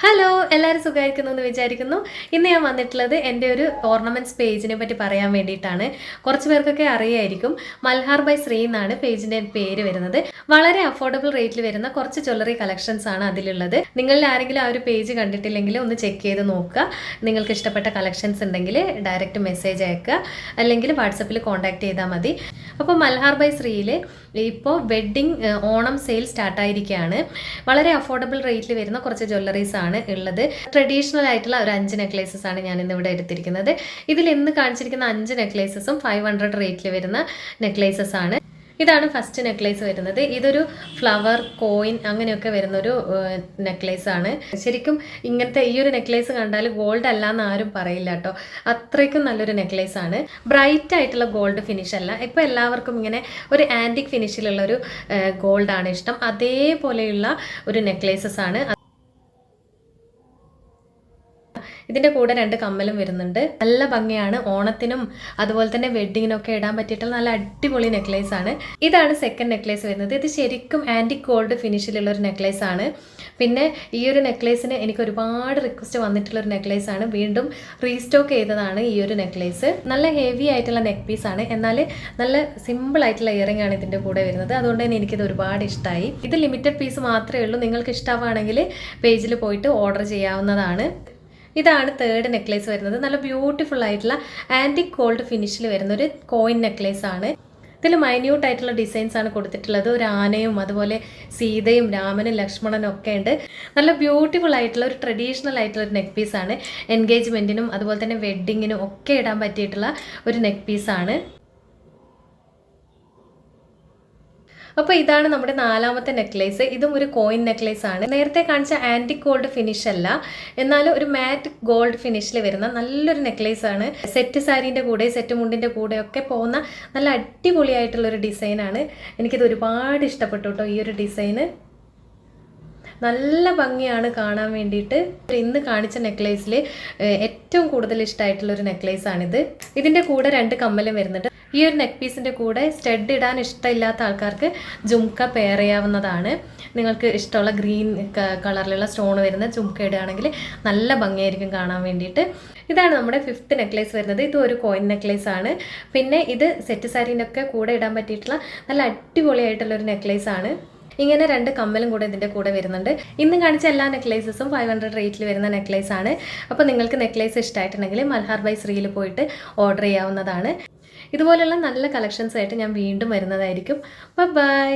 Hello എല്ലാവരും സുഖമായിരിക്കുന്നു എന്ന് വിചാരിക്കുന്നു. ഇന്ന് ഞാൻ വന്നിട്ടുള്ളത് എൻ്റെ ഒരു ഓർണമെൻറ്റ്സ് പേജിനെ പറ്റി പറയാൻ വേണ്ടിയിട്ടാണ്. കുറച്ച് പേർക്കൊക്കെ അറിയായിരിക്കും, മൽഹാർ ബൈ ശ്രീ എന്നാണ് പേജിൻ്റെ പേര് വരുന്നത്. വളരെ അഫോർഡബിൾ റേറ്റിൽ വരുന്ന കുറച്ച് ജ്വല്ലറി കളക്ഷൻസ് ആണ് അതിലുള്ളത്. നിങ്ങളിൽ ആരെങ്കിലും ആ ഒരു പേജ് കണ്ടിട്ടില്ലെങ്കിൽ ഒന്ന് ചെക്ക് ചെയ്ത് നോക്കുക. നിങ്ങൾക്ക് ഇഷ്ടപ്പെട്ട കളക്ഷൻസ് ഉണ്ടെങ്കിൽ ഡയറക്റ്റ് മെസ്സേജ് അയക്കുക, അല്ലെങ്കിൽ വാട്സപ്പിൽ കോൺടാക്ട് ചെയ്താൽ മതി. അപ്പോൾ മൽഹാർ ബൈ ശ്രീയിൽ ഇപ്പോൾ വെഡ്ഡിങ് ഓണം സെയിൽ സ്റ്റാർട്ടായിരിക്കുകയാണ്. വളരെ അഫോർഡബിൾ റേറ്റിൽ വരുന്ന കുറച്ച് ജ്വല്ലറീസ് ആണ് ഉള്ളത്. ട്രഡീഷണൽ ആയിട്ടുള്ള ഒരു 5 നെക്ലേസസ് ആണ് ഞാൻ ഇന്ന് ഇവിടെ എടുത്തിരിക്കുന്നത്. ഇതിൽ ഇന്ന് കാണിച്ചിരിക്കുന്ന 5 നെക്ലേസസും 500 റേറ്റിൽ വരുന്ന നെക്ലേസസ് ആണ്. ഇതാണ് ഫസ്റ്റ് നെക്ലേസ് വരുന്നത്. ഇതൊരു ഫ്ലവർ കോയിൻ അങ്ങനെയൊക്കെ വരുന്നൊരു നെക്ലേസ് ആണ്. ശരിക്കും ഇങ്ങനത്തെ ഈ ഒരു നെക്ലേസ് കണ്ടാൽ ഗോൾഡ് അല്ല എന്ന് ആരും പറയില്ല കേട്ടോ, അത്രയ്ക്കും നല്ലൊരു നെക്ലേസ് ആണ്. ബ്രൈറ്റ് ആയിട്ടുള്ള ഗോൾഡ് ഫിനിഷ് അല്ല. ഇപ്പോൾ എല്ലാവർക്കും ഇങ്ങനെ ഒരു ആൻറ്റിക് ഫിനിഷിലുള്ള ഒരു ഗോൾഡ് ആണ് ഇഷ്ടം. അതേപോലെയുള്ള ഒരു നെക്ലേസസ് ആണ്. ഇതിൻ്റെ കൂടെ 2 കമ്മലും വരുന്നുണ്ട്. നല്ല ഭംഗിയാണ്. ഓണത്തിനും അതുപോലെ തന്നെ വെഡ്ഡിങ്ങിനൊക്കെ ഇടാൻ പറ്റിയിട്ടുള്ള നല്ല അടിപൊളി നെക്ലേസ് ആണ്. ഇതാണ് സെക്കൻഡ് നെക്ലേസ് വരുന്നത്. ഇത് ശരിക്കും ആൻറ്റിക് ഗോൾഡ് ഫിനിഷിലുള്ള ഒരു നെക്ലേസ് ആണ്. പിന്നെ ഈ ഒരു നെക്ലേസിന് എനിക്ക് ഒരുപാട് റിക്വസ്റ്റ് വന്നിട്ടുള്ള ഒരു നെക്ലേസ് ആണ്. വീണ്ടും റീസ്റ്റോക്ക് ചെയ്തതാണ് ഈ ഒരു നെക്ലേസ്. നല്ല ഹെവി ആയിട്ടുള്ള നെക്ക് പീസ് ആണ്, എന്നാൽ നല്ല സിമ്പിൾ ആയിട്ടുള്ള ഇയറിംഗ് ആണ് ഇതിൻ്റെ കൂടെ വരുന്നത്. അതുകൊണ്ട് തന്നെ എനിക്കിത് ഒരുപാട് ഇഷ്ടമായി. ഇത് ലിമിറ്റഡ് പീസ് മാത്രമേ ഉള്ളൂ. നിങ്ങൾക്ക് ഇഷ്ടമാണെങ്കിൽ പേജിൽ പോയിട്ട് ഓർഡർ ചെയ്യാവുന്നതാണ്. ഇതാണ് തേർഡ് നെക്ലേസ് വരുന്നത്. നല്ല ബ്യൂട്ടിഫുൾ ആയിട്ടുള്ള ആൻറ്റിക് ഗോൾഡ് ഫിനിഷിൽ വരുന്ന ഒരു കോയിൻ നെക്ലേസ് ആണ്. ഇതിൽ മൈന്യൂട്ട് ആയിട്ടുള്ള ഡിസൈൻസ് ആണ് കൊടുത്തിട്ടുള്ളത്. ഒരു ആനയും അതുപോലെ സീതയും രാമനും ലക്ഷ്മണനും ഒക്കെ ഉണ്ട്. നല്ല ബ്യൂട്ടിഫുൾ ആയിട്ടുള്ള ഒരു ട്രഡീഷണൽ ആയിട്ടുള്ള ഒരു നെക്ക് പീസാണ്. എൻഗേജ്മെൻറ്റിനും അതുപോലെ തന്നെ വെഡ്ഡിങ്ങിനും ഒക്കെ ഇടാൻ പറ്റിയിട്ടുള്ള ഒരു നെക്ക് പീസാണ്. അപ്പോൾ ഇതാണ് നമ്മുടെ 4ാമത്തെ നെക്ലേസ്. ഇതും ഒരു കോയിൻ നെക്ലേസ് ആണ്. നേരത്തെ കാണിച്ച ആൻറ്റിക് ഗോൾഡ് ഫിനിഷ് അല്ല, എന്നാലും ഒരു മാറ്റ് ഗോൾഡ് ഫിനിഷിൽ വരുന്ന നല്ലൊരു നെക്ലേസ് ആണ്. സെറ്റ് സാരീൻ്റെ കൂടെ സെറ്റ് മുണ്ടിൻ്റെ കൂടെ ഒക്കെ പോകുന്ന നല്ല അടിപൊളിയായിട്ടുള്ളൊരു ഡിസൈനാണ്. എനിക്കിത് ഒരുപാട് ഇഷ്ടപ്പെട്ടു കേട്ടോ. ഈ ഒരു ഡിസൈന് നല്ല ഭംഗിയാണ് കാണാൻ വേണ്ടിയിട്ട്. ഇന്ന് കാണിച്ച നെക്ലേസിൽ ഏറ്റവും കൂടുതൽ ഇഷ്ടമായിട്ടുള്ളൊരു നെക്ലേസാണിത്. ഇതിൻ്റെ കൂടെ 2 കമ്മലും വരുന്നുണ്ട്. ഈ ഒരു നെക്ക് പീസിൻ്റെ കൂടെ സ്റ്റഡ് ഇടാൻ ഇഷ്ടമില്ലാത്ത ആൾക്കാർക്ക് ജുംക്ക പെയർ ചെയ്യാവുന്നതാണ്. നിങ്ങൾക്ക് ഇഷ്ടമുള്ള ഗ്രീൻ കളറിലുള്ള സ്റ്റോൺ വരുന്ന ജുംക്ക ഇടുകയാണെങ്കിൽ നല്ല ഭംഗിയായിരിക്കും കാണാൻ വേണ്ടിയിട്ട്. ഇതാണ് നമ്മുടെ 5th നെക്ലേസ് വരുന്നത്. ഇതും ഒരു കോയിൻ നെക്ലേസ് ആണ്. പിന്നെ ഇത് സെറ്റ് സാരീനൊക്കെ കൂടെ ഇടാൻ പറ്റിയിട്ടുള്ള നല്ല അടിപൊളിയായിട്ടുള്ളൊരു നെക്ലേസ് ആണ്. ഇങ്ങനെ 2 കമ്മലും കൂടെ ഇതിൻ്റെ കൂടെ വരുന്നുണ്ട്. ഇന്ന് കാണിച്ച എല്ലാ നെക്ലേസസും 500 റേറ്റിൽ വരുന്ന നെക്ലേസ് ആണ്. അപ്പോൾ നിങ്ങൾക്ക് നെക്ലേസ് ഇഷ്ടമായിട്ടുണ്ടെങ്കിൽ മൽഹാർ ബൈ ശ്രീയിൽ പോയിട്ട് ഓർഡർ ചെയ്യാവുന്നതാണ്. ഇതുപോലെയുള്ള നല്ല കളക്ഷൻസ് ആയിട്ട് ഞാൻ വീണ്ടും വരുന്നതായിരിക്കും. ബൈ.